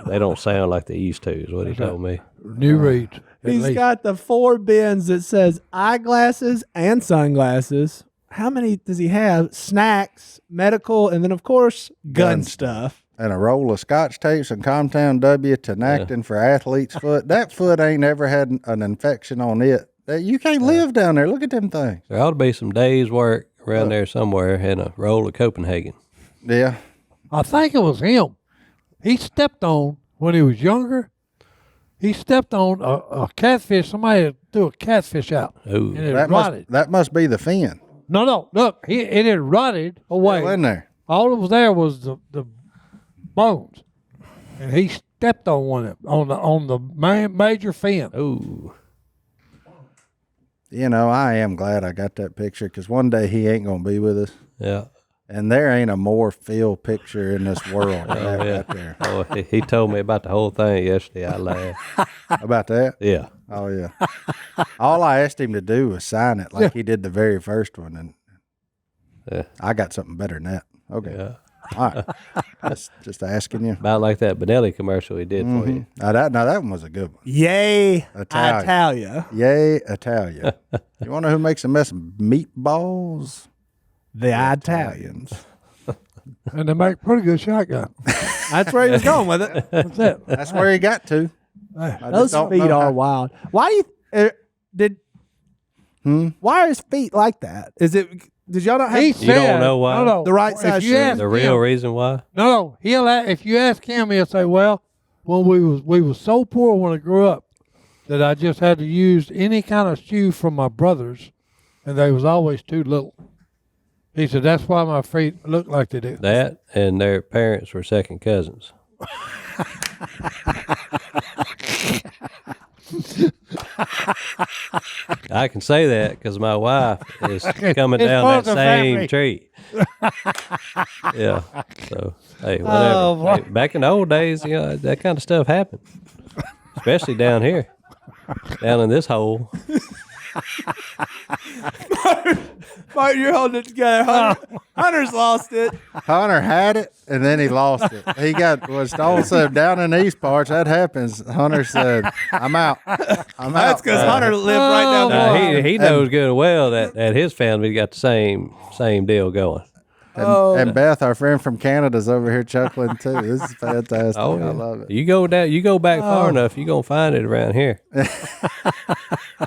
they don't sound like they used to, is what he told me. New reads. He's got the 4 bins that says eyeglasses and sunglasses. How many does he have? Snacks, medical, and then, of course, gun stuff. And a roll of scotch tapes and compound W tenactin for athlete's foot. That foot ain't ever had an infection on it. You can't live down there. Look at them things. There ought to be some days' work around there somewhere and a roll of Copenhagen. Yeah. I think it was him. He stepped on, when he was younger, he stepped on a catfish. Somebody threw a catfish out. Ooh. And it rotted. That must be the fin. No. Look, it had rotted away. Still in there. All that was there was the bones. And he stepped on one on the major fin. Ooh. You know, I am glad I got that picture because one day he ain't going to be with us. Yeah. And there ain't a more Phil picture in this world than that Yeah. right there. Oh, he told me about the whole thing yesterday. I laughed. About that? Yeah. Oh, yeah. All I asked him to do was sign it like he did the very first one. And Yeah. I got something better than that. Okay. Yeah. All right. Just asking you. About like that Benelli commercial he did for you. Now that one was a good one. Yay, Italian. Italia. Yay, Italia. You want to know who makes the best meatballs? The Italians. And they make pretty good shotgun. That's where he was going with it. That's it. That's where he got to. I just Those don't feet know are how- wild. Why do you Why are his feet like that? Is it? Did y'all not have? He You don't said, know why? No, The right if size you shoe. ask The real him- reason why? No, if you ask him, he'll say, "Well, when we was so poor when I grew up that I just had to use any kind of shoe from my brothers, and they was always too little." He said, "That's why my feet look like they do." That and their parents were second cousins. I can say that because my wife is coming It's down part that of the same family. tree. Yeah. So, hey, whatever. Oh, boy. Hey, back in the old days, you know, that kind of stuff happened, especially down here, down in this hole. Martin, you're holding it together. Hunter's lost it. Hunter had it, and then he lost it. He got, what Stone said, down in these parts, that happens. Hunter said, I'm out. I'm That's out. because Hunter lived right down the line. He knows good and well that his family got the same deal going. And Beth, our friend from Canada, is over here chuckling too. This is fantastic. Oh, I love it. You go back far enough, you're gonna find it around here.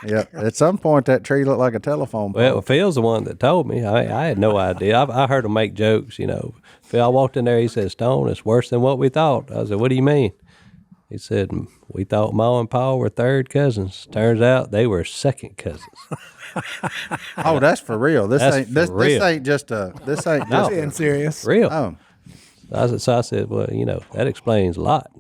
Yeah. At some point, that tree looked like a telephone pole. Well, Phil's the one that told me. I had no idea. I heard him make jokes, you know. Phil, I walked in there, he said, "Stone, it's worse than what we thought." I said, "What do you mean?" He said, "We thought Ma and Pa were third cousins. Turns out they were second cousins." Oh, that's for real. This That's ain't this, for this real. ain't just a this ain't just Being a, serious. Real. oh. So I said, well, you know, that explains a lot.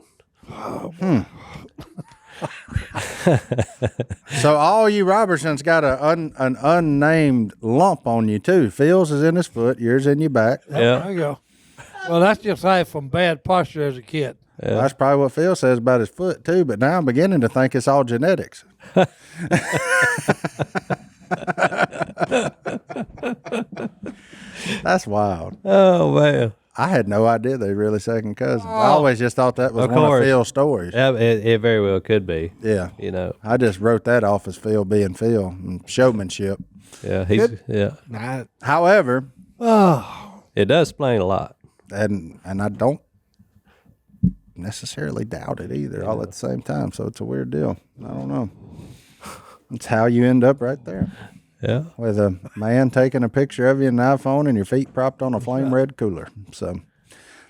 So all you Robertsons got an unnamed lump on you too. Phil's is in his foot, yours in your back. Yeah. There you go. Well, that's just like from bad posture as a kid. That's probably what Phil says about his foot too. But now I'm beginning to think it's all genetics. That's wild. Oh man. I had no idea they really second cousins. I always just thought that was Of one of course. Phil's stories. Yeah, it very well could be. Yeah. You know. I just wrote that off as Phil being Phil and showmanship. Yeah. He's However, it does explain a lot. and I don't necessarily doubt it either all at the same time. So it's a weird deal. I don't know. It's how you end up right there Yeah. with a man taking a picture of you in an iPhone and your feet propped on a flame red cooler. So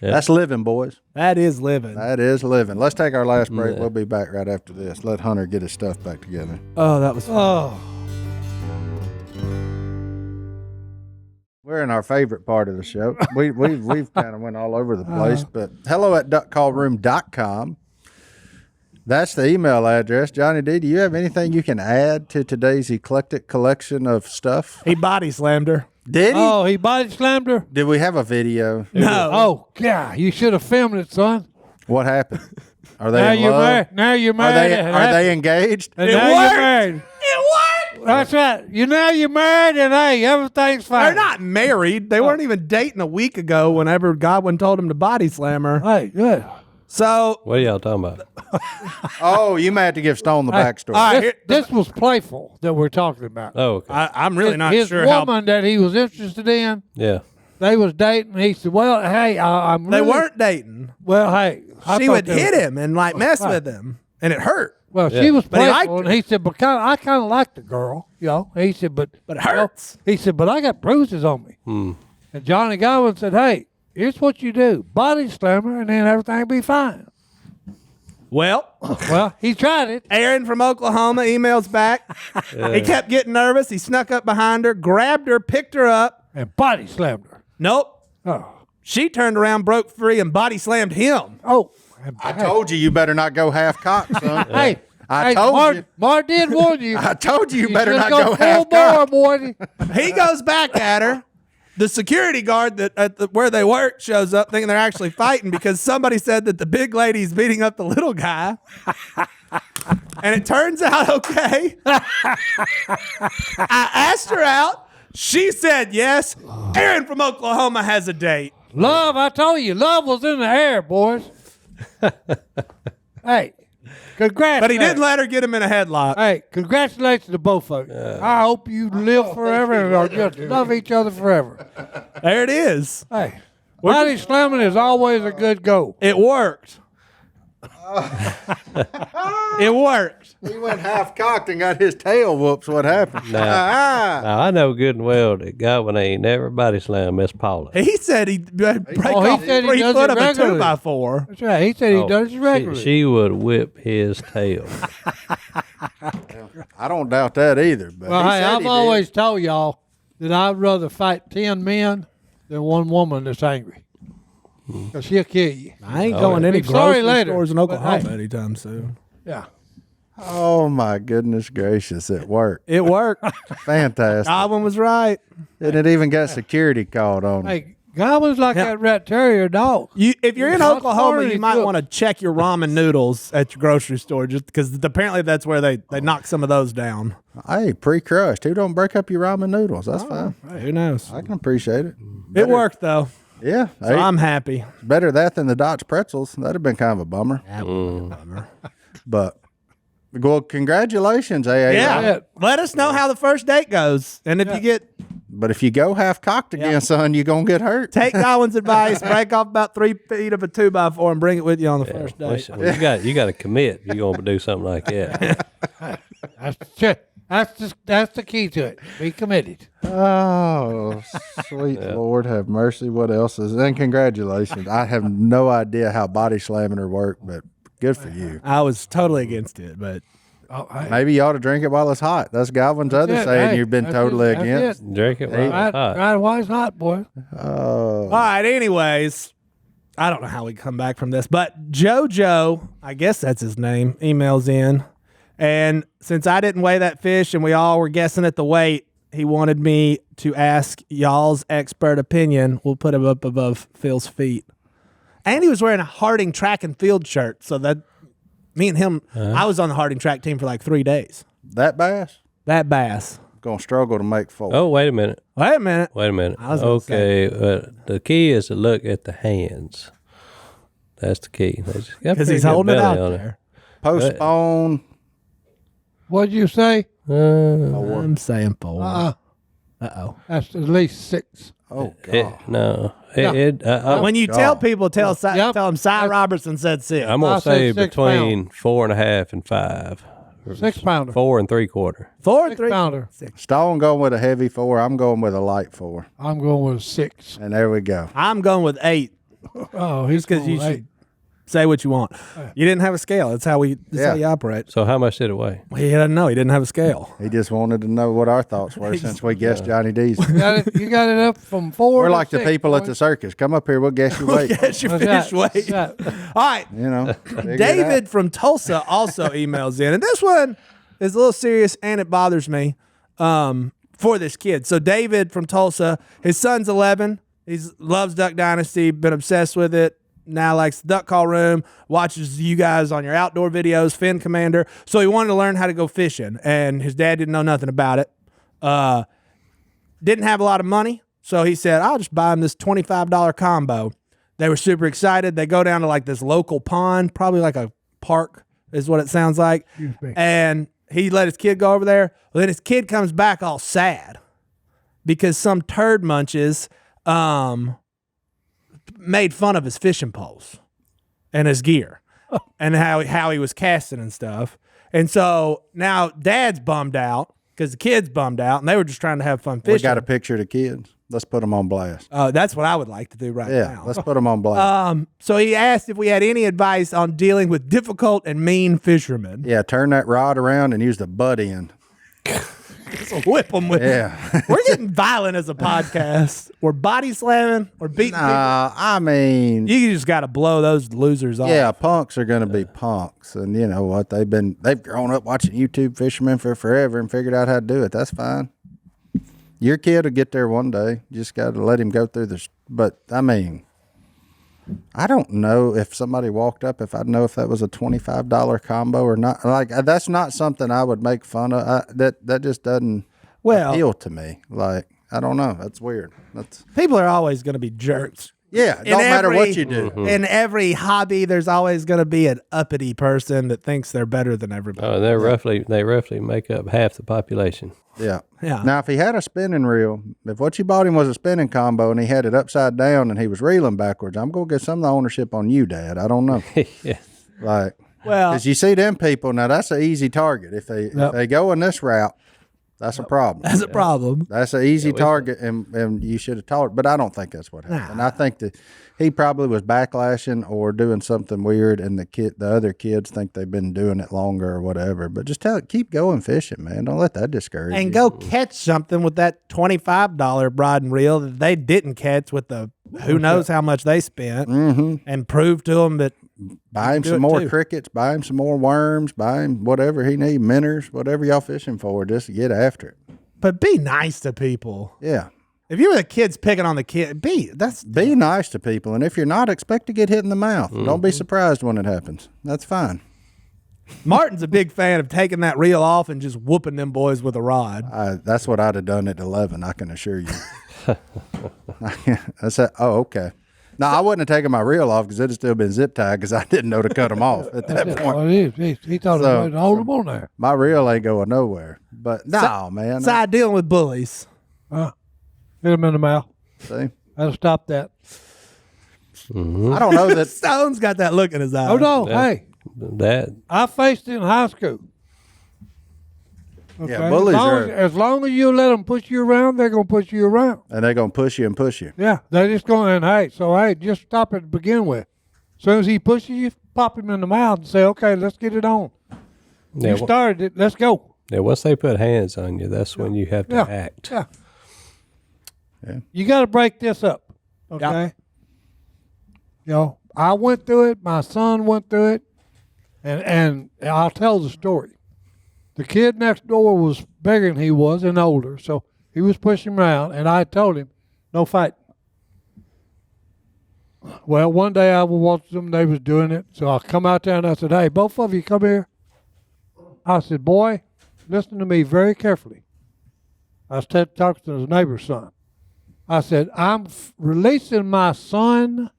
Yeah. that's living, boys. That is living. That is living. Let's take our last break. We'll be back right after this. Let Hunter get his stuff back together. Oh, that was fun. Oh, We're We're in our favorite part of the show. We've kind of went all over the place, but hello@duckcallroom.com. That's the email address. Johnny D, do you have anything you can add to today's eclectic collection of stuff? He body slammed her. Did he? Oh, he body slammed her? Did we have a video? No. Oh, God, you should have filmed it, son. What happened? Are they Now in you're love? married. Now you're Are married. are they engaged? And It now worked. you're married. It worked. That's right. Now you're married, and hey, everything's fine. They're not married. They weren't even dating a week ago whenever Godwin told him to body slam her. Hey, good. So, What are y'all talking about? Oh, you may have to give Stone the backstory. all right, This was playful that we're talking about. Oh, okay. I'm really not His sure how. woman that he was interested in, Yeah. they was dating. He said, "Well, hey, I'm." They really, weren't dating. Well, hey, I She thought would they hit were- him and like mess with him, and it hurt. Well, Yeah. she was But he liked playful, her. and he said, "But I kind of like the girl, you know." He said, "But But it you know," hurts. he said, "But I got bruises on me." And Johnny Godwin said, "Hey, here's what you do: body slam her, and then everything will be fine." Well, Well, he tried it. Aaron from Oklahoma emails back. He kept getting nervous. He snuck up behind her, grabbed her, picked her up. And body slammed her. Nope. Oh, She turned around, broke free, and body slammed him. oh. I told you better not go half cocked, son. Hey, I hey, told you. Mar did warn you. I told you better should've not go half full bore, cocked. boy. He goes back at her. The security guard where they work shows up thinking they're actually fighting because somebody said that the big lady's beating up the little guy. And it turns out okay. I asked her out. She said yes. Aaron from Oklahoma has a date. Love, I told you, love was in the air, boys. Hey, congrats. But he didn't let her get him in a headlock. Hey, congratulations to both of you. I hope you live forever and just love each other forever. There it is. Hey, body slamming is always a good goal. It worked. It worked. He went half cocked and got his tail whoops. What happened? Now, I know good and well that Godwin ain't never body slammed Miss Paula. He said he'd break he off said he 3 does foot it of a regularly. 2x4. That's right. He said he does it regularly. She would whip his tail. I don't doubt that either. But well, he hey, said he I've did. always told y'all that I'd rather fight 10 men than one woman that's angry. Because she'll kill you. I ain't going any Be sorry grocery later, stores in but Oklahoma hey. anytime soon. Yeah. Oh my goodness gracious! It worked. It worked. Fantastic. Godwin was right. And it even got security called on it. Hey, Godwin's like that rat terrier dog. If you're in Not Oklahoma, sorry you might to- want to check your ramen noodles at your grocery store, just because apparently that's where they knock some of those down. Hey, pre-crushed. Who don't break up your ramen noodles? That's fine. Hey, who knows? I can appreciate it. It worked though, Yeah. so Hey, I'm happy. better that than the Dutch pretzels. That'd have been kind of a bummer. But well, congratulations, AA. Yeah. Let us know how the first date goes, and if you get But if you go half cocked again, son, you're gonna get hurt. take Godwin's advice, break off about 3 feet of a 2x4 and bring it with you on the first date. Well, you got to commit. You're gonna do something like that. That's the key to it. Be committed. Oh, sweet Lord, have mercy. What else is? And congratulations. I have no idea how body slamming her worked, but good for you. I was totally against it, but Oh, hey. Maybe you ought to drink it while it's hot. That's Godwin's other That's it. saying Hey, you've been that's totally it. That's against. it. Drink it while it's Right, hot. right while it's hot, boy. all right. Anyways, I don't know how we come back from this, but JoJo, I guess that's his name, emails in, and since I didn't weigh that fish and we all were guessing at the weight, he wanted me to ask y'all's expert opinion. We'll put him up above Phil's feet, and he was wearing a Harding track and field shirt, so that me and him, I was on the Harding track team for like 3 days. That bass That bass. gonna struggle to make 4. Oh, wait a minute. Wait a minute. Wait a minute. I was gonna Okay, the key is to look at the hands. That's the key. Because he's holding it out there. Postpone. What'd you say? I'm saying 4. Uh-oh. That's at least 6. Oh God. When you tell people, tell Yep. them Si Robertson said 6. I'm gonna I'll say say 6 between 4.5 and 5. 6 pounder. 4 3/4. 4 6 3. pounder. Stone going with a heavy 4. I'm going with a light 4. I'm going with 6. And there we go. I'm going with 8. Oh, he's Because going you with 8. should. Say what you want. You didn't have a scale. That's how how you operate. So how much did it weigh? He doesn't know. He didn't have a scale. He just wanted to know what our thoughts were since we guessed Johnny D's. You got it up from 4 We're to like the 6, people at the circus. Come up here, we'll guess your weight. Guess your That's fish right. weight. That's right. All right. You know, figure it David out. from Tulsa also emails in, and this one is a little serious, and it bothers me for this kid. So David from Tulsa, his son's 11. He loves Duck Dynasty, been obsessed with it. Now likes the duck call room, watches you guys on your outdoor videos, Fin Commander. So he wanted to learn how to go fishing, and his dad didn't know nothing about it. Didn't have a lot of money, so he said, I'll just buy him this $25 combo. They were super excited. They go down to like this local pond, probably like a park is what it sounds like. And he let his kid go over there. Well, then his kid comes back all sad because some turd munches made fun of his fishing poles and his gear and how he was casting and stuff. And so now dad's bummed out because the kid's bummed out, and they were just trying to have fun fishing. We got a picture of the kids. Let's put them on blast. That's what I would like to do right Yeah, now. let's put them on blast. So he asked if we had any advice on dealing with difficult and mean fishermen. Yeah, turn that rod around and use the butt end. So whip them with Yeah. We're getting violent as a podcast. We're body slamming. We're beating people. I mean, You just got to blow those losers off. yeah, punks are going to be punks. And you know what? They've grown up watching YouTube fishermen for forever and figured out how to do it. That's fine. Your kid will get there one day. You just got to let him go through this. But I mean, I don't know if somebody walked up, if I'd know if that was a $25 combo or not. Like, that's not something I would make fun of. That just doesn't appeal to me. Like, I don't know. That's weird. People are always going to be jerks. Yeah, it don't matter what you do. In every hobby, there's always going to be an uppity person that thinks they're better than everybody. Oh, they roughly make up half the population. Yeah. Yeah. Now, if he had a spinning reel, if what you bought him was a spinning combo and he had it upside down and he was reeling backwards, I'm going to get some of the ownership on you, Dad. I don't know. Yeah. Like, Well, because you see them people, now that's an easy target. If they go in this route, that's a problem. that's a problem. That's an easy target, and you should have taught. But I don't think that's what happened. I think that he probably was backlashing or doing something weird, and the other kids think they've been doing it longer or whatever. But just keep going fishing, man. Don't let that discourage you. And go catch something with that $25 rod and reel that they didn't catch with the who knows how much they spent, and prove to them that Buy him do some it more too. crickets, buy him some more worms, buy him whatever he needs, minnows, whatever y'all fishing for, just get after it. But be nice to people. Yeah. If you were the kids picking on the kid, Be nice to people, and if you're not, expect to get hit in the mouth. Don't be surprised when it happens. That's fine. Martin's a big fan of taking that reel off and just whooping them boys with a rod. That's what I'd have done at 11, I can assure you. I said, oh, okay. No, I wouldn't have taken my reel off because it'd have still been zip tied because I didn't know to cut them off at that point. Well, he thought So- it was hold them on there. My reel ain't going nowhere. But no, man. Side dealing with bullies. Hit him in the mouth. See, That'll stop that. I don't know that. Stone's got that look in his eye. Oh no, Yeah. hey, That I faced in high school. Okay? Yeah, bullies are, As long as you let them push you around, they're gonna push you around. and they're going to push you and push you. Yeah, they're just going. And hey, just stop it to begin with. As soon as he pushes you, pop him in the mouth and say, "Okay, let's get it on. yeah, You started it. Let's go." yeah, once they put hands on you, that's when you have to Yeah. act. Yeah. Yeah. You got to break this up. Okay. I went through it. My son went through it, and I'll tell the story. The kid next door was bigger than he was and older, so he was pushing him around, and I told him, "No fighting." Well, one day I was watching them; they was doing it, so I come out there and I said, "Hey, both of you, come here." I said, "Boy, listen to me very carefully." I was talking to his neighbor's son. I said, "I'm releasing my son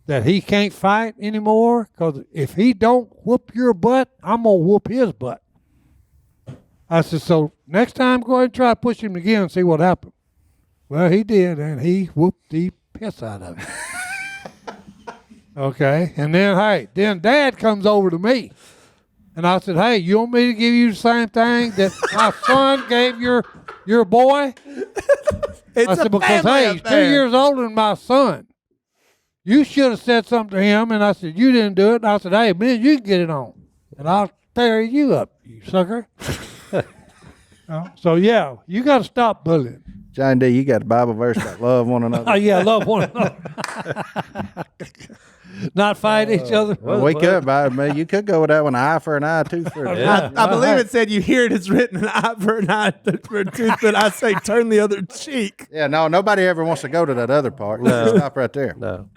that he can't fight anymore, because if he don't whoop your butt, I'm going to whoop his butt." I said, "So next time, go ahead and try to push him again and see what happens." Well, he did, and he whooped the piss out of him. Okay, and then Dad comes over to me. And I said, "Hey, you want me to give you the same thing that my son gave your boy?" It's I said, a "Because family hey, he's 2 affair. years older than my son. You should have said something to him. And I said, you didn't do it. And I said, hey, man, you can get it on. And I'll tear you up, you sucker. So, yeah, you got to stop bullying. John D., you got a Bible verse about love one another. Oh, yeah, love one another. Not fight each other. Well, we could, man. You could go with that one, eye for an eye, tooth for a tooth. Yeah. I believe it said you hear it is written an eye for an eye, tooth for a tooth, but I say turn the other cheek. Yeah, no, nobody ever wants to go to that other part. You just stop right there. No.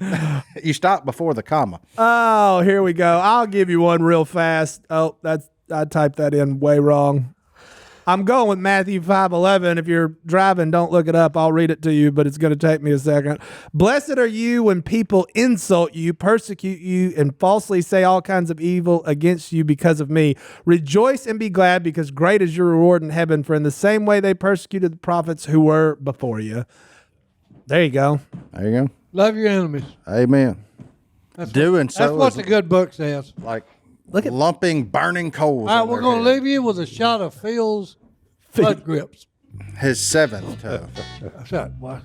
You stop before the comma. Oh, here we go. I'll give you one real fast. Oh, I typed that in way wrong. I'm going with Matthew 5:11. If you're driving, don't look it up. I'll read it to you, but it's going to take me a second. Blessed are you when people insult you, persecute you, and falsely say all kinds of evil against you because of me. Rejoice and be glad, because great is your reward in heaven, for in the same way they persecuted the prophets who were before you. There you go. There you go. Love your enemies. Amen. That's is what the good book says. like lumping burning coals. All right, on we're their going to head. leave you with a shot of Phil's blood grips. His seventh toe. That's right, boy.